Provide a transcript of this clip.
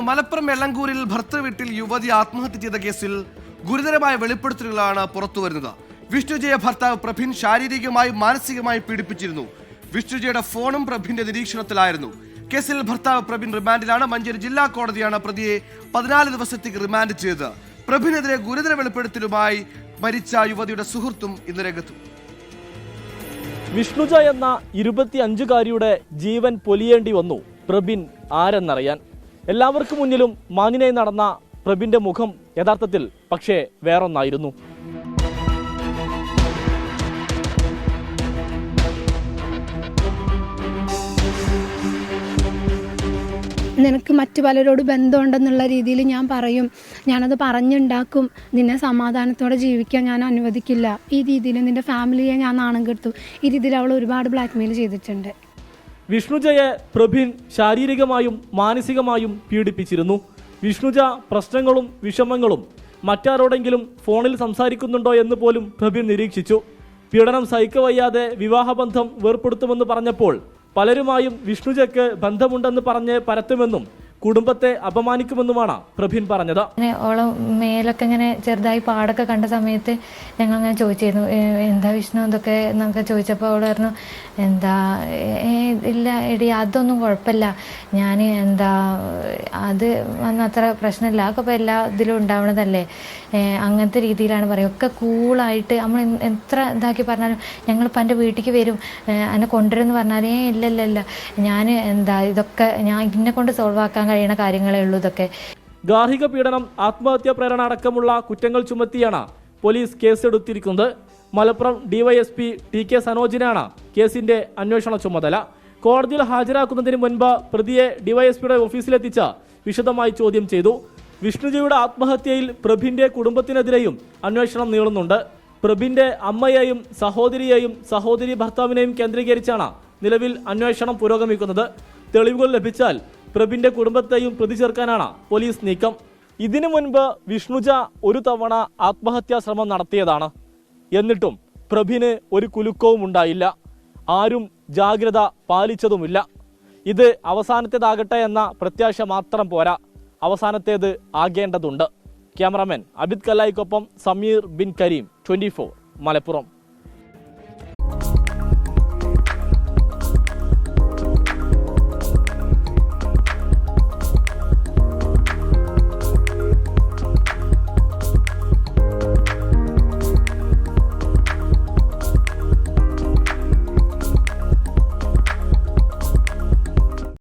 മലപ്പുറം എളങ്കൂരിൽ ഭർത്തൃവീട്ടിൽ യുവതി ആത്മഹത്യ ചെയ്ത കേസിൽ ഗുരുതരമായ വെളിപ്പെടുത്തലുകളാണ് പുറത്തുവരുന്നത്. വിഷ്ണുജയ ഭർത്താവ് പ്രഭിൻ ശാരീരികമായും മാനസികമായും പീഡിപ്പിച്ചിരുന്നു. വിഷ്ണുജയുടെ ഫോണും പ്രഭിന്റെ നിരീക്ഷണത്തിലായിരുന്നു. കേസിൽ ഭർത്താവ് പ്രഭിൻ റിമാൻഡിലാണ്. മഞ്ചേരി ജില്ലാ കോടതിയാണ് പ്രതിയെ 14 ദിവസത്തേക്ക് റിമാൻഡ് ചെയ്തത്. പ്രഭിനെതിരെ ഗുരുതര വെളിപ്പെടുത്തലുമായി മരിച്ച യുവതിയുടെ സുഹൃത്തും ഇന്ന് രംഗത്തു. വിഷ്ണുജ എന്ന 25-കാരിയുടെ ജീവൻ പൊലിയേണ്ടി വന്നു പ്രഭിൻ ആരെന്നറിയാൻ. എല്ലാവർക്കും മുന്നിലും മാന്യനായി നടന്ന പ്രഭിന്റെ മുഖം യഥാർത്ഥത്തിൽ പക്ഷേ വേറൊന്നായിരുന്നു. നിനക്ക് മറ്റു പലരോട് ബന്ധമുണ്ടെന്നുള്ള രീതിയിൽ ഞാൻ പറയും, ഞാനത് പറഞ്ഞുണ്ടാക്കും, നിന്നെ സമാധാനത്തോടെ ജീവിക്കാൻ ഞാൻ അനുവദിക്കില്ല, ഈ രീതിയിൽ നിന്റെ ഫാമിലിയെ ഞാൻ നാണം കെടുത്തു, ഈ രീതിയിൽ അവൾ ഒരുപാട് ബ്ലാക്ക്മെയിൽ ചെയ്തിട്ടുണ്ട്. വിഷ്ണുജയെ പ്രഭിൻ ശാരീരികമായും മാനസികമായും പീഡിപ്പിച്ചിരുന്നു. വിഷ്ണുജ പ്രശ്നങ്ങളും വിഷമങ്ങളും മറ്റാരോടെങ്കിലും ഫോണിൽ സംസാരിക്കുന്നുണ്ടോ എന്ന് പോലും പ്രഭിൻ നിരീക്ഷിച്ചു. പീഡനം സഹിക്കവയ്യാതെ വിവാഹബന്ധം വേർപ്പെടുത്തുമെന്ന് പറഞ്ഞപ്പോൾ പലരുമായും വിഷ്ണുജയ്ക്ക് ബന്ധമുണ്ടെന്ന് പറഞ്ഞ് പരത്തുമെന്നും കുടുംബത്തെ അപമാനിക്കുമെന്നുമാണ് പ്രഭിൻ പറഞ്ഞത്. ഓളം മേലൊക്കെ ഇങ്ങനെ ചെറുതായി പാടൊക്കെ കണ്ട സമയത്ത് ഞങ്ങൾ അങ്ങനെ ചോദിച്ചിരുന്നു, എന്താ വിഷ്ണു എന്തൊക്കെ എന്നൊക്കെ ചോദിച്ചപ്പോൾ അവൾ പറഞ്ഞു, എന്താ ഇല്ല എടി അതൊന്നും കുഴപ്പമില്ല, ഞാൻ എന്താ അത് അത്ര പ്രശ്നമില്ല, അതൊക്കെ ഇപ്പോൾ എല്ലാ ഇതിലും ഉണ്ടാവണതല്ലേ, അങ്ങനത്തെ രീതിയിലാണ് പറയും. ഒക്കെ കൂളായിട്ട് നമ്മൾ എത്ര ഇതാക്കി പറഞ്ഞാലും ഞങ്ങളിപ്പോൾ എൻ്റെ വീട്ടിലേക്ക് വരും, എന്നെ കൊണ്ടുവരുമെന്ന് പറഞ്ഞാലേ ഇല്ല ഞാൻ എന്താ ഇതൊക്കെ ഞാൻ ഇതിനെ കൊണ്ട് സോൾവ് ആക്കാൻ കഴിയുന്ന കാര്യങ്ങളേ ഉള്ളൂ ഇതൊക്കെ. ഗാർഹിക പീഡനം, ആത്മഹത്യാ പ്രേരണ അടക്കമുള്ള കുറ്റങ്ങൾ ചുമത്തിയാണ് പോലീസ് കേസെടുത്തിരിക്കുന്നത്. മലപ്പുറം ഡിവൈഎസ്പി TK സനോജിനാണ് കേസിന്റെ അന്വേഷണ ചുമതല. കോടതിയിൽ ഹാജരാക്കുന്നതിന് മുൻപ് പ്രതിയെ ഡിവൈഎസ്പിയുടെ ഓഫീസിലെത്തിച്ച് വിശദമായി ചോദ്യം ചെയ്തു. വിഷ്ണുജയുടെ ആത്മഹത്യയിൽ പ്രഭിന്റെ കുടുംബത്തിനെതിരെയും അന്വേഷണം നീളുന്നുണ്ട്. പ്രഭിന്റെ അമ്മയെയും സഹോദരിയെയും സഹോദരി ഭർത്താവിനെയും കേന്ദ്രീകരിച്ചാണ് നിലവിൽ അന്വേഷണം പുരോഗമിക്കുന്നത്. തെളിവുകൾ ലഭിച്ചാൽ പ്രഭിന്റെ കുടുംബത്തെയും പ്രതി ചേർക്കാനാണ് പോലീസ് നീക്കം. ഇതിനു മുൻപ് വിഷ്ണുജ ഒരു തവണ ആത്മഹത്യാ ശ്രമം നടത്തിയതാണ്. എന്നിട്ടും പ്രഭിന് ഒരു കുലുക്കവും ഉണ്ടായില്ല. ആരും ജാഗ്രത പാലിച്ചതുമില്ല. ഇത് അവസാനത്തേതാകട്ടെ എന്ന പ്രത്യാശ മാത്രം പോരാ, അവസാനത്തേത് ആകേണ്ടതുണ്ട്. ക്യാമറാമാൻ അബിദ് കല്ലായിക്കൊപ്പം സമീർ ബിൻ കരീം, 24 മലപ്പുറം.